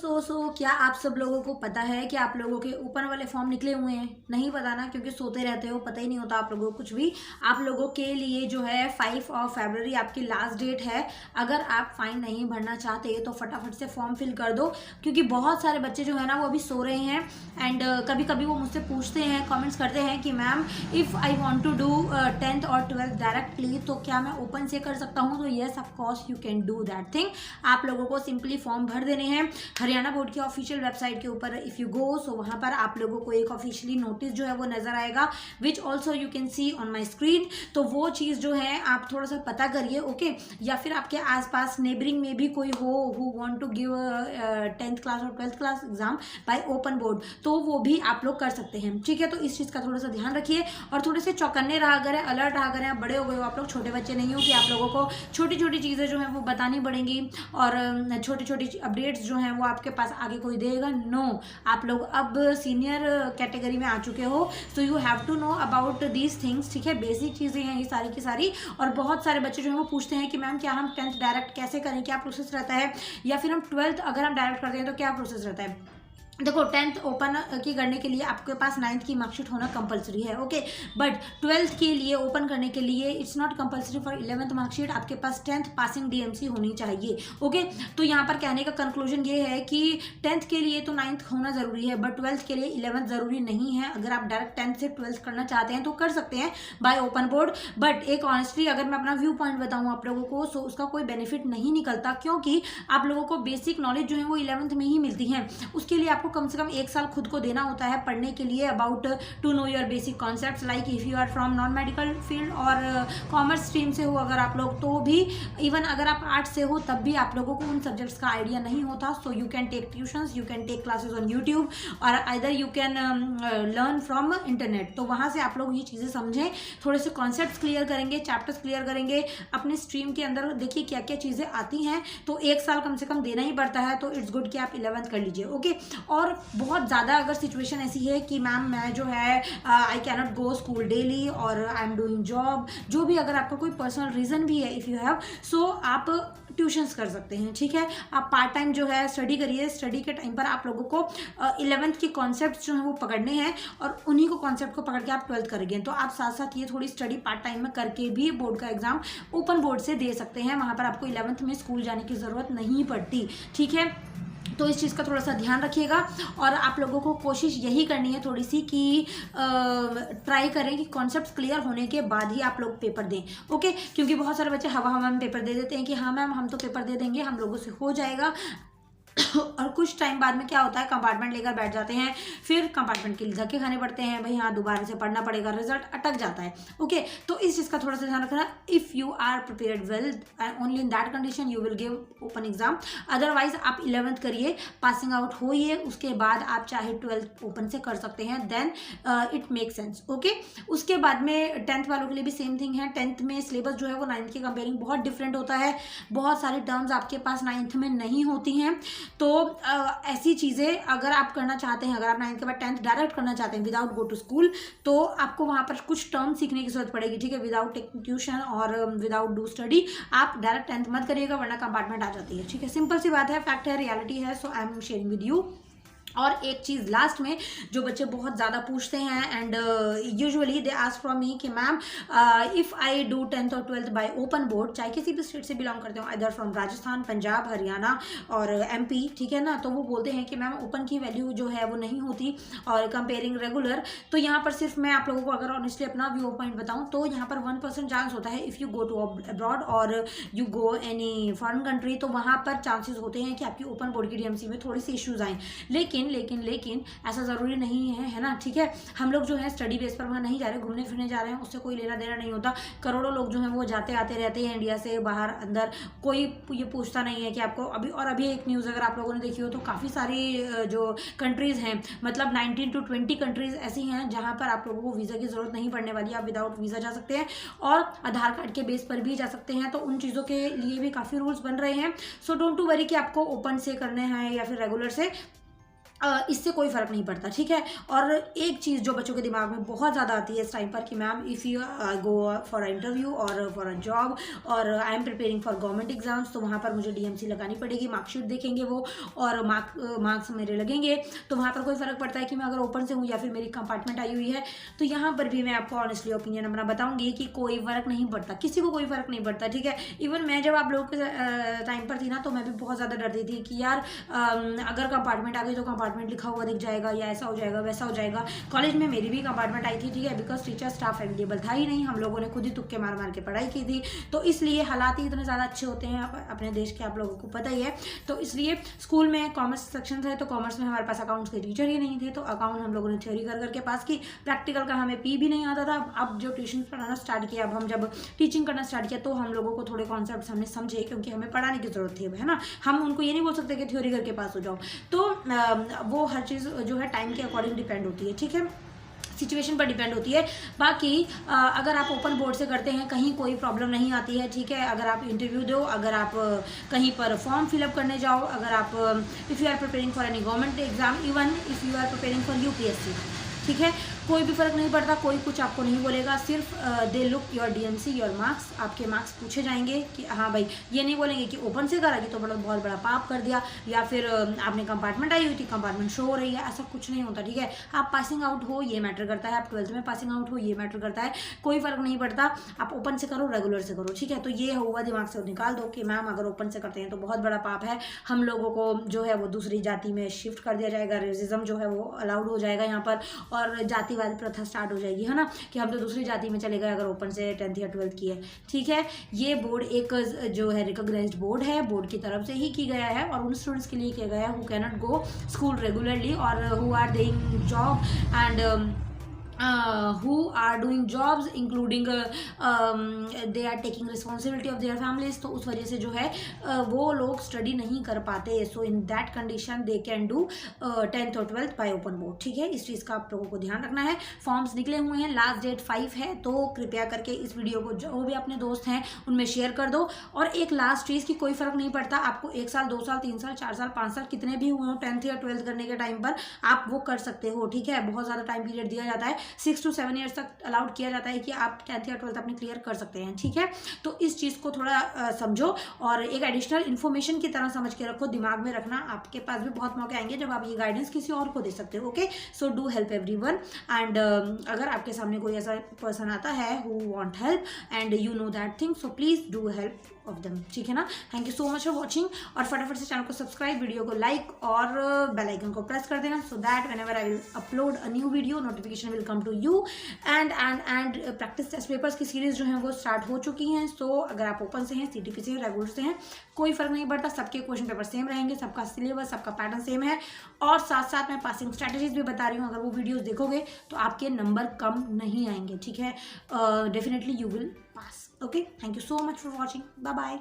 क्या आप सब लोगों को पता है कि आप लोगों के ओपन वाले फॉर्म निकले हुए हैं? नहीं पता ना, क्योंकि सोते रहते हो, पता ही नहीं होता आप लोगों को कुछ भी। आप लोगों के लिए जो है 5 आपकी लास्ट डेट है। अगर आप फाइन नहीं भरना चाहते तो फटाफट से फॉर्म फिल कर दो, क्योंकि बहुत सारे बच्चे जो है ना वो अभी सो रहे हैं। एंड कभी कभी वो मुझसे पूछते हैं, कमेंट्स करते हैं कि ma'am if I want to do 10th और 12th डायरेक्टली तो क्या मैं ओपन से कर सकता हूँ? तो yes, of course you can do that thing. आप लोगों को सिंपली फॉर्म भर देने हैं। हरियाणा बोर्ड की ऑफिशियल वेबसाइट के ऊपर इफ़ यू गो, सो वहाँ पर आप लोगों को एक ऑफिशियली नोटिस जो है वो नज़र आएगा, which also you can see on my screen. तो वो चीज़ जो है आप थोड़ा सा पता करिए, ओके। या फिर आपके आसपास नेबरिंग में भी कोई हो who want to give 10th class और 12th class exam by open board, तो वो भी आप लोग कर सकते हैं, ठीक है। तो इस चीज़ का थोड़ा सा ध्यान रखिए और थोड़े से चौकन्ने रहा करें, अलर्ट रहा करें। आप बड़े हो गए हो, आप लोग छोटे बच्चे नहीं हो कि आप लोगों को छोटी छोटी चीज़ें जो हैं वो बतानी पड़ेंगी और छोटी छोटी अपडेट्स जो हैं वो आपके पास आगे कोई देगा। नो, आप लोग अब सीनियर कैटेगरी में आ चुके हो, so you have to know about these things, ठीक है। बेसिक चीज़ें हैं ये सारी की सारी। और बहुत सारे बच्चे जो हैं वो पूछते हैं कि मैम क्या हम 10th डायरेक्ट कैसे करें, क्या प्रोसेस रहता है, या फिर हम 12th अगर हम डायरेक्ट करते हैं तो क्या प्रोसेस रहता है। देखो, 10th ओपन की करने के लिए आपके पास 9th की मार्कशीट होना कंपलसरी है, ओके। बट 12th के लिए ओपन करने के लिए it's not compulsory for 11th marksheet. आपके पास 10th पासिंग डीएमसी होनी चाहिए, ओके। तो यहाँ पर कहने का कंक्लूजन ये है कि 10th के लिए तो 9th होना जरूरी है, बट 12th के लिए 11th जरूरी नहीं है। अगर आप डायरेक्ट 10th से 12th करना चाहते हैं तो कर सकते हैं बाय ओपन बोर्ड। बट एक ऑनेस्टली अगर मैं अपना व्यू पॉइंट बताऊँ आप लोगों को, सो उसका कोई बेनिफिट नहीं निकलता, क्योंकि आप लोगों को बेसिक नॉलेज जो है वो 11th में ही मिलती है। उसके लिए आपको कम से कम 1 साल खुद को देना होता है पढ़ने के लिए, about to know your basic concepts. Like if you are from non medical field और कॉमर्स स्ट्रीम से हो अगर आप लोग, तो भी इवन अगर आप आर्ट से हो तब भी आप लोगों को उन सब्जेक्ट्स का आइडिया नहीं होता। So you can take tuitions, you can take classes on YouTube और either you can learn from internet. तो वहाँ से आप लोग ये चीज़ें समझें, थोड़े से कॉन्सेप्ट्स क्लियर करेंगे, चैप्टर्स क्लियर करेंगे अपने स्ट्रीम के अंदर। देखिए क्या क्या चीज़ें आती हैं, तो 1 साल कम से कम देना ही पड़ता है। तो इट्स गुड कि आप 11th कर लीजिए, ओके। और बहुत ज़्यादा अगर सिचुएशन ऐसी है कि मैम मैं जो है I can not go school daily और आई एम डूइंग जॉब, जो भी अगर आपका कोई पर्सनल रीज़न भी है, इफ़ यू हैव, सो आप ट्यूशन्स कर सकते हैं, ठीक है। आप पार्ट टाइम जो है स्टडी करिए। स्टडी के टाइम पर आप लोगों को 11th के कॉन्सेप्ट जो हैं वो पकड़ने हैं और उन्हीं को कॉन्सेप्ट को पकड़ के आप 12th करेंगे। तो आप साथ साथ ये थोड़ी स्टडी पार्ट टाइम में करके भी बोर्ड का एग्जाम ओपन बोर्ड से दे सकते हैं। वहाँ पर आपको 11th में स्कूल जाने की ज़रूरत नहीं पड़ती, ठीक है। तो इस चीज़ का थोड़ा सा ध्यान रखिएगा और आप लोगों को कोशिश यही करनी है थोड़ी सी कि ट्राई करें कि कॉन्सेप्ट्स क्लियर होने के बाद ही आप लोग पेपर दें, ओके। क्योंकि बहुत सारे बच्चे हवा हवा में पेपर दे देते हैं कि हाँ मैम हम तो पेपर दे देंगे, हम लोगों से हो जाएगा। और कुछ टाइम बाद में क्या होता है, कंपार्टमेंट लेकर बैठ जाते हैं, फिर कंपार्टमेंट के लिए धक्के खाने पड़ते हैं, भाई हाँ दोबारा से पढ़ना पड़ेगा, रिजल्ट अटक जाता है, ओके। तो इस चीज़ का थोड़ा सा ध्यान रखना। If you are prepared well, only in that condition you will give open exam. Otherwise आप 11th करिए, पासिंग आउट होइए, उसके बाद आप चाहे 12th ओपन से कर सकते हैं, then it make sense, okay. उसके बाद में 10th वालों के लिए भी सेम थिंग है। 10th में सिलेबस जो है वो 9th के कंपेयरिंग बहुत डिफरेंट होता है। बहुत सारी टर्म्स आपके पास 9th में नहीं होती हैं। तो ऐसी चीज़ें अगर आप करना चाहते हैं, अगर आप 9th के बाद 10th डायरेक्ट करना चाहते हैं विदाउट गो टू स्कूल, तो आपको वहाँ पर कुछ टर्म सीखने की जरूरत पड़ेगी, ठीक है। विदाउट टेकिंग ट्यूशन और विदाउट डू स्टडी आप डायरेक्ट 10th मत करिएगा, वरना कंपार्टमेंट आ जाती है, ठीक है। सिंपल सी बात है, फैक्ट है, रियलिटी है। So I am sharing with you. और एक चीज़ लास्ट में जो बच्चे बहुत ज़्यादा पूछते हैं and usually they ask from me कि ma'am if I do 10th और 12th बाय ओपन बोर्ड, चाहे किसी भी स्टेट से बिलोंग करते हो, इधर फ्रॉम राजस्थान, पंजाब, हरियाणा और एमपी, ठीक है ना, तो वो बोलते हैं कि मैम ओपन की वैल्यू जो है वो नहीं होती और कंपेयरिंग रेगुलर। तो यहाँ पर सिर्फ मैं आप लोगों को अगर ऑनेस्टली अपना व्यू पॉइंट बताऊँ तो यहाँ पर 1% चांस होता है if you go to abroad और you go any foreign country, तो वहाँ पर चांसेस होते हैं कि आपकी ओपन बोर्ड की डीएमसी में थोड़ी सी इश्यूज आएँ। लेकिन ऐसा ज़रूरी नहीं है ना, ठीक है। हम लोग जो है स्टडी बेस पर वहाँ नहीं जा रहे, घूमने फिरने जा रहे हैं, उससे कोई लेना देना नहीं होता। करोड़ों लोग जो हैं वो जाते आते रहते हैं इंडिया से बाहर अंदर, कोई ये पूछता नहीं है कि आपको अभी एक न्यूज़ अगर आप लोगों ने देखी हो तो काफ़ी सारी जो कंट्रीज़ हैं, मतलब 19 to 20 कंट्रीज़ ऐसी हैं जहाँ पर आप लोगों को वीज़ा की ज़रूरत नहीं पड़ने वाली। आप विदाउट वीज़ा जा सकते हैं और आधार कार्ड के बेस पर भी जा सकते हैं। तो उन चीज़ों के लिए भी काफ़ी रूल्स बन रहे हैं। सो डोंट टू वरी कि आपको ओपन से करने हैं या फिर रेगुलर से। इससे कोई फ़र्क नहीं पड़ता, ठीक है। और एक चीज़ जो बच्चों के दिमाग में बहुत ज़्यादा आती है इस टाइम पर कि ma'am if you go for interview और फॉर अ जॉब और I am preparing for government exams, तो वहाँ पर मुझे डीएमसी लगानी पड़ेगी, मार्कशीट देखेंगे वो और मार्क्स मेरे लगेंगे, तो वहाँ पर कोई फ़र्क पड़ता है कि मैं अगर ओपन से हूँ या फिर मेरी कंपार्टमेंट आई हुई है। तो यहाँ पर भी मैं आपको ऑनेस्टली ओपिनियन अपना बताऊँगी कि कोई फ़र्क नहीं पड़ता, किसी को कोई फ़र्क नहीं पड़ता, ठीक है। इवन मैं जब आप लोगों के टाइम पर थी ना, तो मैं भी बहुत ज़्यादा डरती थी कि यार अगर कंपार्टमेंट आ गई तो कंपार्टमेंट लिखा हुआ दिख जाएगा या ऐसा हो जाएगा वैसा हो जाएगा। कॉलेज में मेरी भी कंपार्टमेंट आई थी, ठीक है, बिकॉज टीचर स्टाफ अवेलेबल था ही नहीं, हम लोगों ने खुद ही तुक्के मार मार के पढ़ाई की थी, तो इसलिए हालात ही इतने ज़्यादा अच्छे होते हैं अपने देश के, आप लोगों को पता ही है। तो इसलिए स्कूल में कॉमर्स सेक्शन थे, तो कॉमर्स में हमारे पास अकाउंट्स के टीचर ही नहीं थे, तो अकाउंट हम लोगों ने थ्योरी कर करके पास की, प्रैक्टिकल का हमें पी भी नहीं आता था। अब जो ट्यूशन पढ़ाना स्टार्ट किया, अब हम जब टीचिंग करना स्टार्ट किया, तो हम लोगों को थोड़े कॉन्सेप्ट हमने समझे, क्योंकि हमें पढ़ाने की जरूरत थी, है ना। हम उनको ये नहीं बोल सकते कि थ्योरी करके पास हो जाओ। तो वो हर चीज़ जो है टाइम के अकॉर्डिंग डिपेंड होती है, ठीक है, सिचुएशन पर डिपेंड होती है। बाकी अगर आप ओपन बोर्ड से करते हैं, कहीं कोई प्रॉब्लम नहीं आती है, ठीक है। अगर आप इंटरव्यू दो, अगर आप कहीं पर फॉर्म फिलअप करने जाओ, अगर आप if you are preparing for any government exam, even if you are preparing for UPSC, ठीक है, कोई भी फ़र्क नहीं पड़ता, कोई कुछ आपको नहीं बोलेगा। सिर्फ they look your DMC, your marks, आपके मार्क्स पूछे जाएंगे कि हाँ भाई, ये नहीं बोलेंगे कि ओपन से करा कि तो बहुत बड़ा पाप कर दिया, या फिर आपने कंपार्टमेंट आई हुई थी, कंपार्टमेंट शो हो रही है, ऐसा कुछ नहीं होता, ठीक है। आप पासिंग आउट हो ये मैटर करता है, आप 12th में पासिंग आउट हो ये मैटर करता है, कोई फ़र्क नहीं पड़ता, आप ओपन से करो रेगुलर से करो, ठीक है। तो ये हुआ दिमाग से निकाल दो कि मैम अगर ओपन से करते हैं तो बहुत बड़ा पाप है, हम लोगों को जो है वो दूसरी जाति में शिफ्ट कर दिया जाएगा, रेसिज्म जो है वो अलाउड हो जाएगा यहाँ पर, और जातिवादी प्रथा स्टार्ट हो जाएगी, है ना, कि हम तो दूसरी जाति में चले गए अगर ओपन से 10th या 12th की है, ठीक है। ये बोर्ड एक जो है रिकॉग्नाइज्ड बोर्ड है, बोर्ड की तरफ से ही की गया है, और उन स्टूडेंट्स के लिए किया गया है who can not go school regularly और who are doing job and who are doing jobs including they are taking responsibility of their families, तो उस वजह से जो है वो लोग स्टडी नहीं कर पाते, so in that condition they can do 10th और 12th बाय ओपन बोर्ड, ठीक है। इस चीज़ का आप लोगों को ध्यान रखना है। फॉर्म्स निकले हुए हैं, लास्ट डेट 5 है, तो कृपया करके इस वीडियो को जो भी अपने दोस्त हैं उनमें शेयर कर दो। और एक लास्ट चीज़ की कोई फ़र्क नहीं पड़ता, आपको 1 साल 2 साल 3 साल 4 साल 5 साल कितने भी हुए हो 10th या 12th करने के टाइम पर, आप वो कर सकते हो, ठीक है। बहुत ज़्यादा टाइम पीरियड दिया जाता है, 6 to 7 ईयर्स तक अलाउड किया जाता है कि आप 10th या 12th अपने क्लियर कर सकते हैं, ठीक है। तो इस चीज़ को थोड़ा समझो और एक एडिशनल इन्फॉर्मेशन की तरह समझ के रखो, दिमाग में रखना, आपके पास भी बहुत मौके आएंगे जब आप ये गाइडेंस किसी और को दे सकते हो, okay. So do help everyone and अगर आपके सामने कोई ऐसा पर्सन आता है who want help and you know that thing, so please do help of them, ठीक है ना। Thank you so much for watching, और फटाफट से चैनल को सब्सक्राइब, वीडियो को लाइक और बेल आइकन को प्रेस कर देना, so that whenever I will upload a new video notification will come to you. And practice test papers की सीरीज जो है वो स्टार्ट हो चुकी हैं, सो अगर आप ओपन से हैं, सीटीपी से हैं, रेगुलर से हैं, कोई फर्क नहीं पड़ता, सबके क्वेश्चन पेपर सेम रहेंगे, सबका सिलेबस सबका पैटर्न सेम है, और साथ साथ मैं पासिंग स्ट्रैटेजीज भी बता रही हूँ। अगर वो वीडियोस देखोगे तो आपके नंबर कम नहीं आएंगे, ठीक है, definitely you will pass, okay. Thank you so much for watching, bye bye.